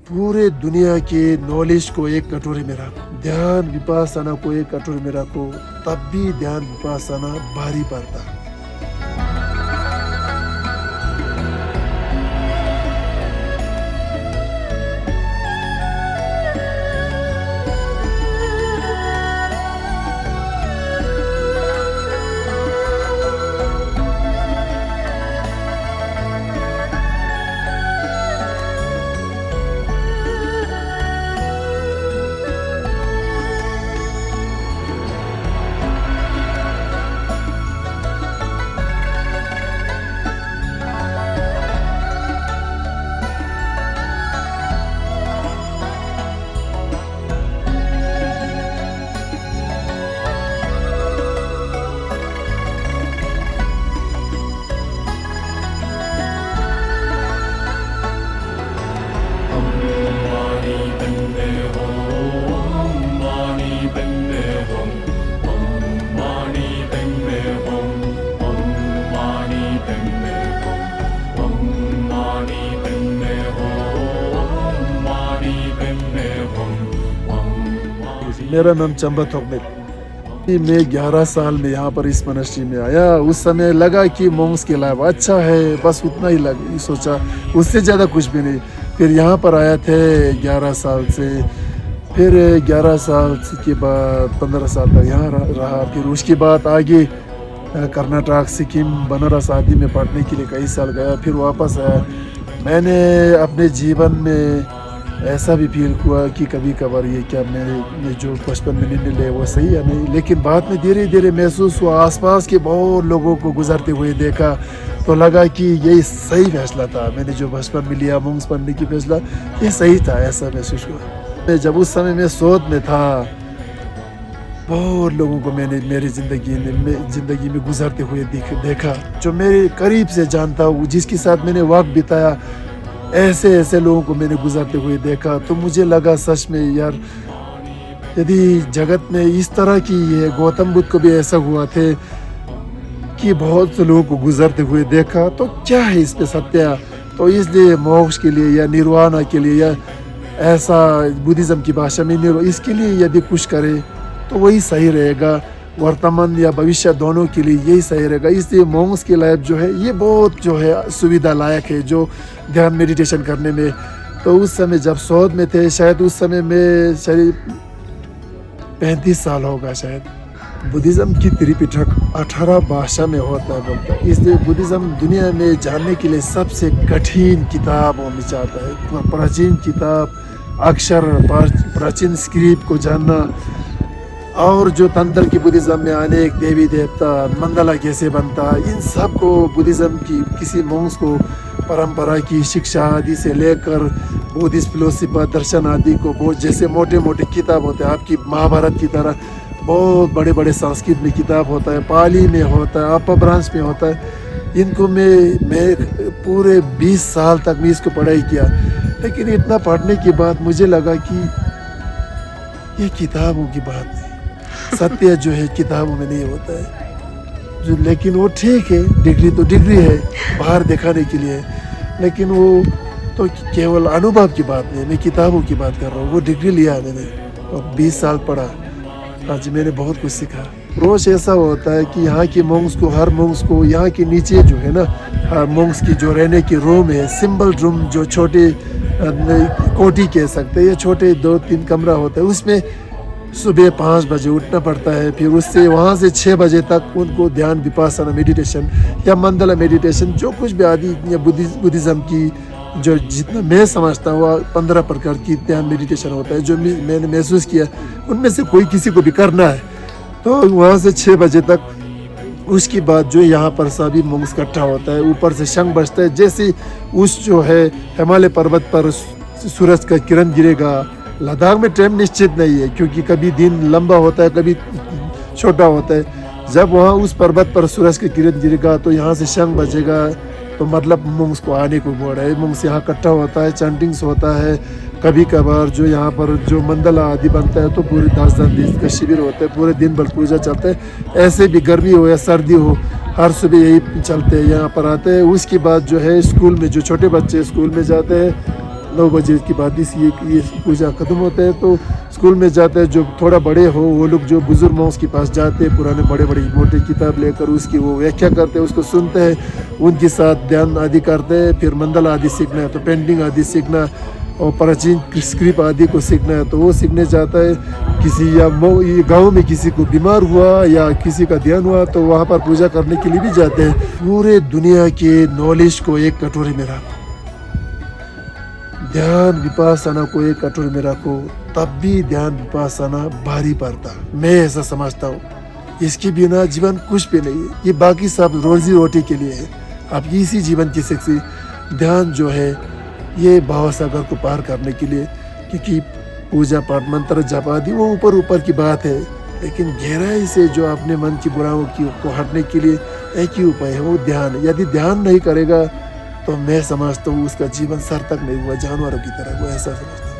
पूरे दुनिया के नॉलेज को एक कटोरे में रखो, ध्यान विपासना को एक कटोरे में रखो, तब भी ध्यान विपासना भारी पड़ता है। मेरा नाम चंबा थोकमेट। मैं 11 साल में यहाँ पर इस मॉनेस्ट्री में आया। उस समय लगा कि मोंग्स के लाइफ अच्छा है, बस उतना ही सोचा, उससे ज़्यादा कुछ भी नहीं। फिर यहाँ पर आया थे 11 साल से, फिर 11 साल के बाद 15 साल तक यहाँ रहा। फिर उसके बाद आगे कर्नाटक, सिक्किम, बनारस आदि में पढ़ने के लिए कई साल गया, फिर वापस आया। मैंने अपने जीवन में ऐसा भी फील हुआ कि कभी कभार ये क्या मैं जो बचपन में नहीं मिले वो सही है नहीं, लेकिन बाद में धीरे धीरे महसूस हुआ, आसपास के बहुत लोगों को गुजरते हुए देखा तो लगा कि यही सही फैसला था। मैंने जो बचपन में लिया मोंग्स पढ़ने की फैसला, ये सही था, ऐसा महसूस हुआ। जब उस समय मैं सोच में था, बहुत लोगों को मैंने मेरी ज़िंदगी में गुजरते हुए देखा, जो मेरे करीब से जानता हूँ, जिसके साथ मैंने वक्त बिताया, ऐसे लोगों को मैंने गुजरते हुए देखा। तो मुझे लगा सच में यार, यदि जगत में इस तरह की है, गौतम बुद्ध को भी ऐसा हुआ थे कि बहुत से लोगों को गुजरते हुए देखा, तो क्या है इस पे सत्य। तो इसलिए मोक्ष के लिए या निर्वाणा के लिए, या ऐसा बुद्धिज़्म की भाषा में इसके लिए यदि कुछ करे तो वही सही रहेगा, वर्तमान या भविष्य दोनों के लिए यही सही रहेगा। इसलिए मोंग्स की लाइफ जो है ये बहुत जो है सुविधा लायक है, जो ध्यान मेडिटेशन करने में। तो उस समय जब सऊद में थे, शायद उस समय में शायद 35 साल होगा शायद। बुद्धिज़्म की त्रिपिटक 18 भाषा में होता है बोलता है, इसलिए बुद्धिज़्म दुनिया में जानने के लिए सबसे कठिन किताब होनी चाहता है। प्राचीन किताब, अक्षर, प्राचीन स्क्रिप्ट को जानना, और जो तंत्र की बुद्धिज़्म में अनेक देवी देवता, मंडला कैसे बनता, इन सब को बुद्धिज़्म की किसी मोंग्स को परंपरा की शिक्षा आदि से लेकर बुद्धिस्ट फिलोसफी, दर्शन आदि को बहुत जैसे मोटे मोटे किताब होते हैं, आपकी महाभारत की तरह बहुत बड़े बड़े संस्कृत में किताब होता है, पाली में होता है, अपभ्रंश में होता है। इनको मैं पूरे 20 साल तक मैं इसको पढ़ाई किया, लेकिन इतना पढ़ने के बाद मुझे लगा कि ये किताबों की बात नहीं, सत्य जो है किताबों में नहीं होता है। जो लेकिन वो ठीक है, डिग्री तो डिग्री है बाहर दिखाने के लिए, लेकिन वो तो केवल अनुभव की बात नहीं, मैं किताबों की बात कर रहा हूँ। वो डिग्री लिया मैंने और 20 साल पढ़ा, आज मैंने बहुत कुछ सीखा। रोज़ ऐसा होता है कि यहाँ के मोंग्स को, हर मोंग्स को यहाँ के नीचे जो है ना, हर मोंग्स की जो रहने की रूम है, सिंपल रूम, जो छोटे कोठी कह सकते हैं, या छोटे 2-3 कमरा होता है, उसमें सुबह 5 बजे उठना पड़ता है। फिर उससे वहाँ से 6 बजे तक उनको ध्यान विपासना मेडिटेशन या मंडला मेडिटेशन, जो कुछ भी आदि या बुद्धिज़्म की जो जितना मैं समझता हूँ 15 प्रकार की ध्यान मेडिटेशन होता है, जो मैंने महसूस किया, उनमें से कोई किसी को भी करना है तो वहाँ से 6 बजे तक। उसके बाद जो यहाँ पर सभी मोंग्स इकट्ठा होता है, ऊपर से शंख बजता है, जैसे उस जो है हिमालय पर्वत पर सूरज का किरण गिरेगा। लद्दाख में टाइम निश्चित नहीं है, क्योंकि कभी दिन लंबा होता है, कभी छोटा होता है। जब वहाँ उस पर्वत पर सूरज की किरण गिरेगा तो यहाँ से शंख बजेगा, तो मतलब मोंग्स को आने को बोल रहा है। मोंग्स यहाँ इकट्ठा होता है, चैंटिंग्स होता है, कभी कभार जो यहाँ पर जो मंडला आदि बनता है तो पूरे 10 दिन का शिविर होता है, पूरे दिन भर पूजा चलता है। ऐसे भी गर्मी हो या सर्दी हो, हर सुबह यही चलते हैं, यहाँ पर आते हैं। उसके बाद जो है स्कूल में जो छोटे बच्चे स्कूल में जाते हैं, 9 बजे के बाद ये पूजा ख़त्म होता है। तो स्कूल में जाते हैं जो थोड़ा बड़े हो वो लोग, जो बुज़ुर्ग हों उसके पास जाते हैं, पुराने बड़े बड़ी मोटी किताब लेकर उसकी वो व्याख्या करते हैं, उसको सुनते हैं, उनके साथ ध्यान आदि करते हैं। फिर मंडला आदि सीखना है तो पेंटिंग आदि सीखना और प्राचीन स्क्रिप्ट आदि को सीखना है तो वो सीखने जाता है। किसी या गांव में किसी को बीमार हुआ या किसी का ध्यान हुआ तो वहाँ पर पूजा करने के लिए भी जाते हैं। पूरे दुनिया के नॉलेज को एक कटोरे में रखो, ध्यान विपासना को एक कटोरे में रखो, तब भी ध्यान विपासना भारी पड़ता। मैं ऐसा समझता हूँ। इसके बिना जीवन कुछ भी नहीं है। ये बाकी सब रोजी रोटी के लिए है। आप इसी जीवन की शक्ति ध्यान जो है ये भाव सागर को पार करने के लिए, क्योंकि पूजा पाठ मंत्र जप आदि वो ऊपर ऊपर की बात है, लेकिन गहराई से जो अपने मन की बुराइयों को हटने के लिए एक ही उपाय है, वो ध्यान। यदि ध्यान नहीं करेगा तो मैं समझता हूँ उसका जीवन सार्थक नहीं हुआ, जानवरों की तरह वो ऐसा समझता हूँ।